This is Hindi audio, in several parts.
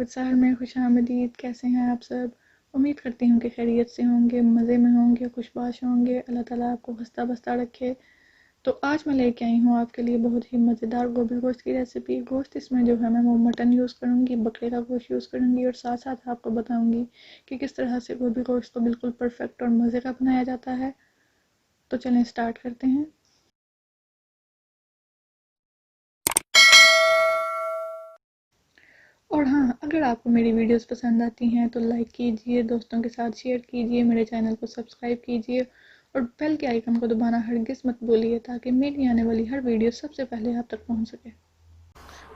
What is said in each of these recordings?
वक्त सहर में खुशामदीद। कैसे हैं आप सब? उम्मीद करती हूँ कि खैरियत से होंगे, मज़े में होंगे, खुशबाश होंगे। अल्लाह ताला आपको हंसता बसता रखे। तो आज मैं लेके आई हूँ आपके लिए बहुत ही मज़ेदार गोभी गोश्त की रेसिपी। गोश्त इसमें जो है मैं वो मटन यूज़ करूँगी, बकरे का गोश्त यूज़ करूँगी, और साथ साथ आपको बताऊँगी कि किस तरह से गोभी गोश्त को बिल्कुल परफेक्ट और मज़े का बनाया जाता है। तो चलें स्टार्ट करते हैं। और हाँ, अगर आपको मेरी वीडियोस पसंद आती हैं तो लाइक कीजिए, दोस्तों के साथ शेयर कीजिए, मेरे चैनल को सब्सक्राइब कीजिए और बेल के आइकन को दबाना हरगिज़ मत भूलिए ताकि मेरी आने वाली हर वीडियो सबसे पहले आप तक पहुंच सके।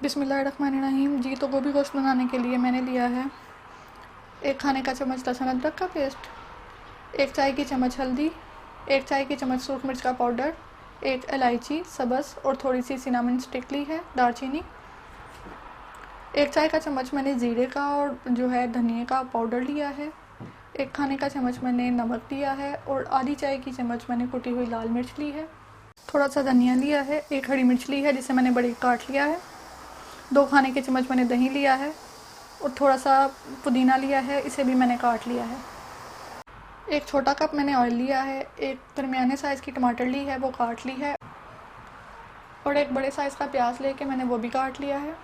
बिस्मिल्लाहिर्रहमानिर्रहीम। जी, तो गोभी गोश्त बनाने के लिए मैंने लिया है 1 खाने का चम्मच लहसुन अदरक का पेस्ट, 1 चाय की चम्मच हल्दी, 1 चाय की चम्मच सूख मिर्च का पाउडर, 1 इलायची सब्ज़ और थोड़ी सी सिनामन स्टिक ली है, दालचीनी, 1 चाय का चम्मच मैंने ज़ीरे का और जो है धनिया का पाउडर लिया है, 1 खाने का चम्मच मैंने नमक लिया है और आधी चाय की चम्मच मैंने कुटी हुई लाल मिर्च ली है, थोड़ा सा धनिया लिया है, 1 हरी मिर्च ली है जिसे मैंने बड़ी काट लिया है, 2 खाने के चम्मच मैंने दही लिया है और थोड़ा सा पुदीना लिया है, इसे भी मैंने काट लिया है। 1 छोटा कप मैंने ऑयल लिया है, 1 दरमियाने साइज़ की टमाटर ली है, वो काट ली है, और 1 बड़े साइज़ का प्याज लेके मैंने वो भी काट लिया है।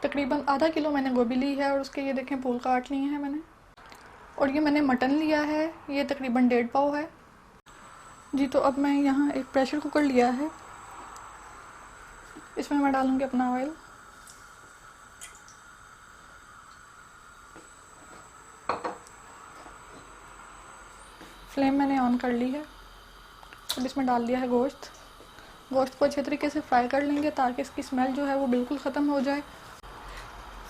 तकरीबन आधा किलो मैंने गोभी ली है और उसके ये देखें फूल काट लिए हैं मैंने। और ये मैंने मटन लिया है, ये तकरीबन 1.5 पाव है। जी, तो अब मैं यहाँ एक प्रेशर कुकर लिया है, इसमें मैं डालूँगी अपना ऑयल। फ्लेम मैंने ऑन कर ली है। अब इसमें डाल दिया है गोश्त। गोश्त को अच्छे तरीके से फ्राई कर लेंगे ताकि इसकी स्मेल जो है वो बिल्कुल ख़त्म हो जाए।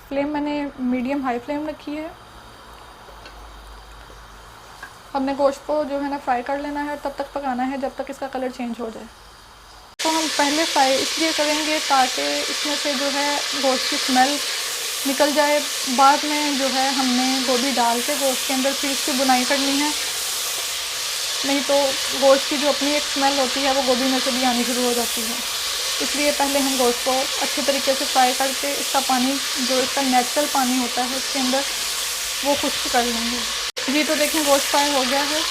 फ्लेम मैंने मीडियम हाई फ्लेम रखी है। हमने गोश्त को जो है ना फ्राई कर लेना है और तब तक पकाना है जब तक इसका कलर चेंज हो जाए। तो हम पहले फ्राई इसलिए करेंगे ताकि इसमें से जो है गोश्त की स्मेल निकल जाए। बाद में जो है हमने गोभी डाल के गोश्त के अंदर फिर इसकी बुनाई करनी है, नहीं तो गोश्त की जो अपनी एक स्मेल होती है वो गोभी में से भी आनी शुरू हो जाती है। इसलिए पहले हम गोश्त को अच्छे तरीके से फ्राई करके इसका पानी जो इसका नेचुरल पानी होता है उसके अंदर वो खुश्क कर लेंगे। जी, तो देखें गोश्त फ्राई हो गया है,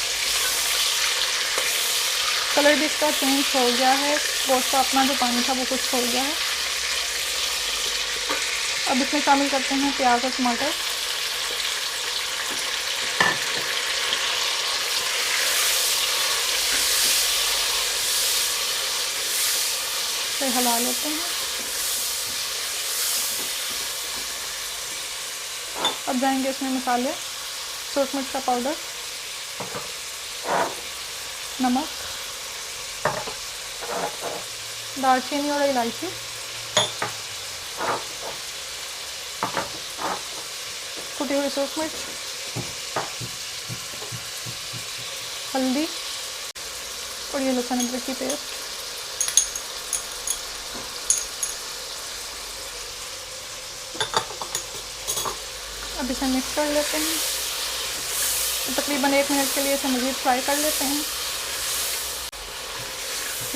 कलर भी इसका चेंज हो गया है, गोश्त का अपना जो पानी था वो खुश्क हो गया है। अब इसमें शामिल करते हैं प्याज और टमाटर। फिर हिला लेते हैं। अब जाएंगे इसमें मसाले, सूख मिर्च का पाउडर, नमक, दालचीनी और इलायची, कुटी हुई सूख मिर्च, हल्दी और ये लहसुन अदरक की पेस्ट। अब इसे मिक्स कर लेते हैं। तकरीबन 1 मिनट के लिए इसे मज़ीद फ्राई कर लेते हैं।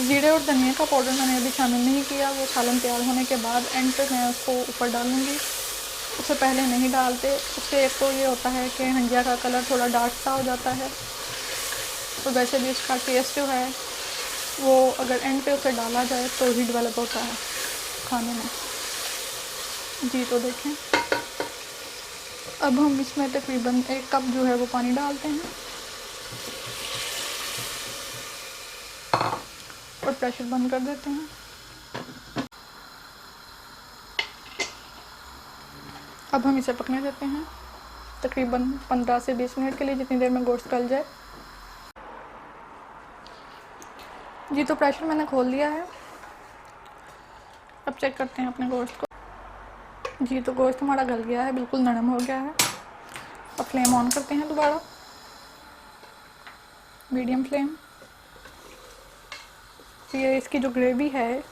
ज़ीरे और धनिया का पाउडर मैंने अभी शामिल नहीं किया, वो सालन तैयार होने के बाद एंड पे मैं उसको ऊपर डालूँगी, उससे पहले नहीं डालते। उससे एक तो ये होता है कि हंडिया का कलर थोड़ा डार्क सा हो जाता है, तो वैसे भी उसका टेस्ट जो है वो अगर एंड पे उसे डाला जाए तो ही डेवलप होता है खाने में। जी, तो देखें अब हम इसमें तकरीबन 1 कप जो है वो पानी डालते हैं और प्रेशर बंद कर देते हैं। अब हम इसे पकने देते हैं तकरीबन 15 से 20 मिनट के लिए, जितनी देर में गोश्त गल जाए। जी, तो प्रेशर मैंने खोल दिया है। अब चेक करते हैं अपने गोश्त को। जी, तो गोश्त हमारा गल गया है, बिल्कुल नरम हो गया है। अब फ्लेम ऑन करते हैं दोबारा, मीडियम फ्लेम। ये इसकी जो ग्रेवी है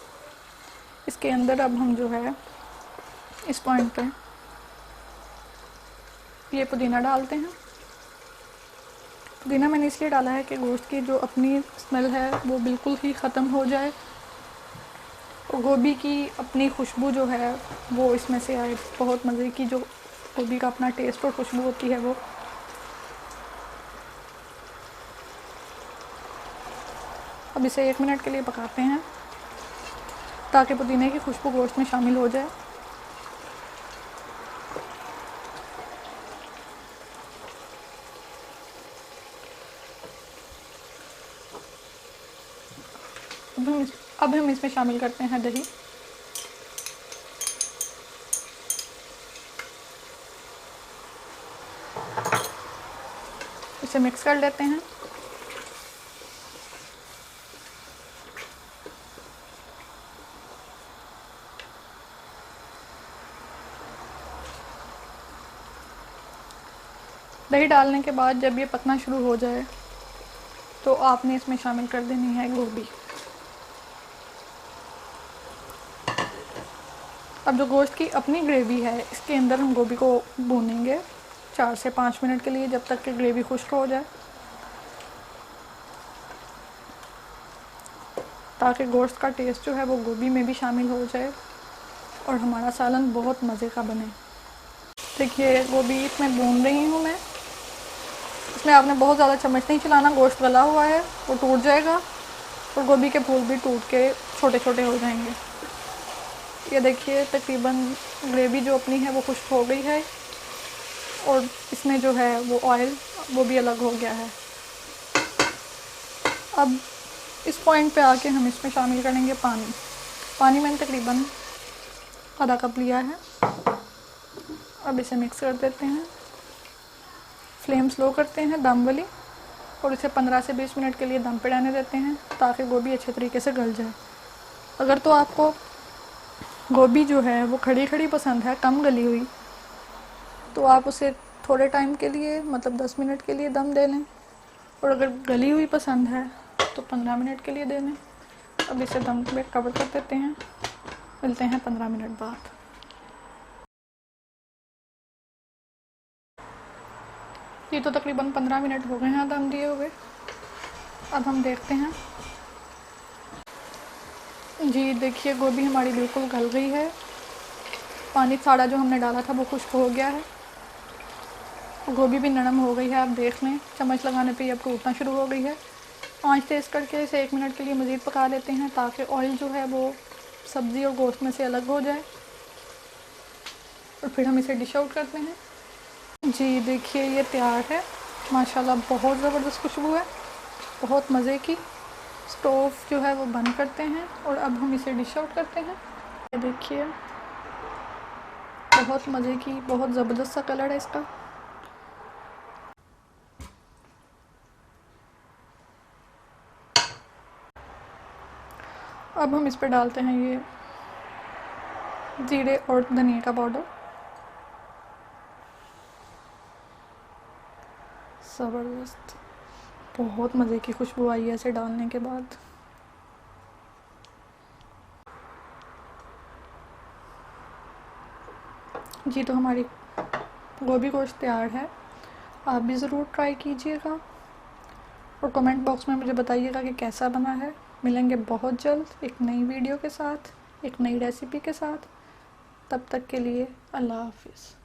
इसके अंदर अब हम जो है इस पॉइंट पे ये पुदीना डालते हैं। पुदीना मैंने इसलिए डाला है कि गोश्त की जो अपनी स्मेल है वो बिल्कुल ही ख़त्म हो जाए। और गोभी की अपनी खुशबू जो है वो इसमें से आए। बहुत मज़े की जो गोभी का अपना टेस्ट और खुशबू होती है वो। अब इसे 1 मिनट के लिए पकाते हैं ताकि पुदीने की खुशबू गोश्त में शामिल हो जाए। अब हम इसमें शामिल करते हैं दही। इसे मिक्स कर लेते हैं। दही डालने के बाद जब ये पकना शुरू हो जाए तो आपने इसमें शामिल कर देनी है गोभी। अब जो गोश्त की अपनी ग्रेवी है इसके अंदर हम गोभी को भूनेंगे 4 से 5 मिनट के लिए, जब तक कि ग्रेवी खुश्क हो जाए, ताकि गोश्त का टेस्ट जो है वो गोभी में भी शामिल हो जाए और हमारा सालन बहुत मज़े का बने। देखिए गोभी इसमें भून रही हूँ मैं। इसमें आपने बहुत ज़्यादा चम्मच नहीं चलाना, गोश्त गला हुआ है वो टूट जाएगा और गोभी के फूल भी टूट के छोटे छोटे हो जाएंगे। ये देखिए तकरीबन ग्रेवी जो अपनी है वो खुश्क हो गई है और इसमें जो है वो ऑयल वो भी अलग हो गया है। अब इस पॉइंट पे आके हम इसमें शामिल करेंगे पानी। पानी मैंने तकरीबन आधा कप लिया है। अब इसे मिक्स कर देते हैं। फ्लेम स्लो करते हैं दम वाली और इसे 15 से 20 मिनट के लिए दम पे रहने देते हैं ताकि गोभी अच्छे तरीके से गल जाए। अगर तो आपको गोभी जो है वो खड़ी खड़ी पसंद है, कम गली हुई, तो आप उसे थोड़े टाइम के लिए मतलब 10 मिनट के लिए दम दे लें, और अगर गली हुई पसंद है तो 15 मिनट के लिए दे लें। अब इसे दम पे कवर कर देते हैं। मिलते हैं 15 मिनट बाद। ये तो तकरीबन 15 मिनट हो गए हैं दम दिए हुए। अब हम देखते हैं। जी देखिए गोभी हमारी बिल्कुल गल गई है। पानी सारा जो हमने डाला था वो खुश्क हो गया है। गोभी भी नरम हो गई है। आप देख लें चम्मच लगाने पे ये अब टूटना शुरू हो गई है। आंच तेज़ करके इसे 1 मिनट के लिए मज़ीद पका लेते हैं ताकि ऑयल जो है वो सब्ज़ी और गोश्त में से अलग हो जाए, और फिर हम इसे डिश आउट करते हैं। जी देखिए ये तैयार है। माशाल्लाह बहुत ज़बरदस्त खुशबू है, बहुत मज़े की। स्टोव जो है वो बंद करते हैं और अब हम इसे डिश आउट करते हैं। ये देखिए बहुत मज़े की, बहुत ज़बरदस्त सा कलर है इसका। अब हम इस पर डालते हैं ये जीरे और धनिया का पाउडर। ज़बरदस्त, बहुत मज़े की खुशबू आई है इसे डालने के बाद। जी तो हमारी गोभी गोश्त तैयार है। आप भी ज़रूर ट्राई कीजिएगा और कमेंट बॉक्स में मुझे बताइएगा कि कैसा बना है। मिलेंगे बहुत जल्द एक नई वीडियो के साथ, एक नई रेसिपी के साथ। तब तक के लिए अल्लाह हाफिज़।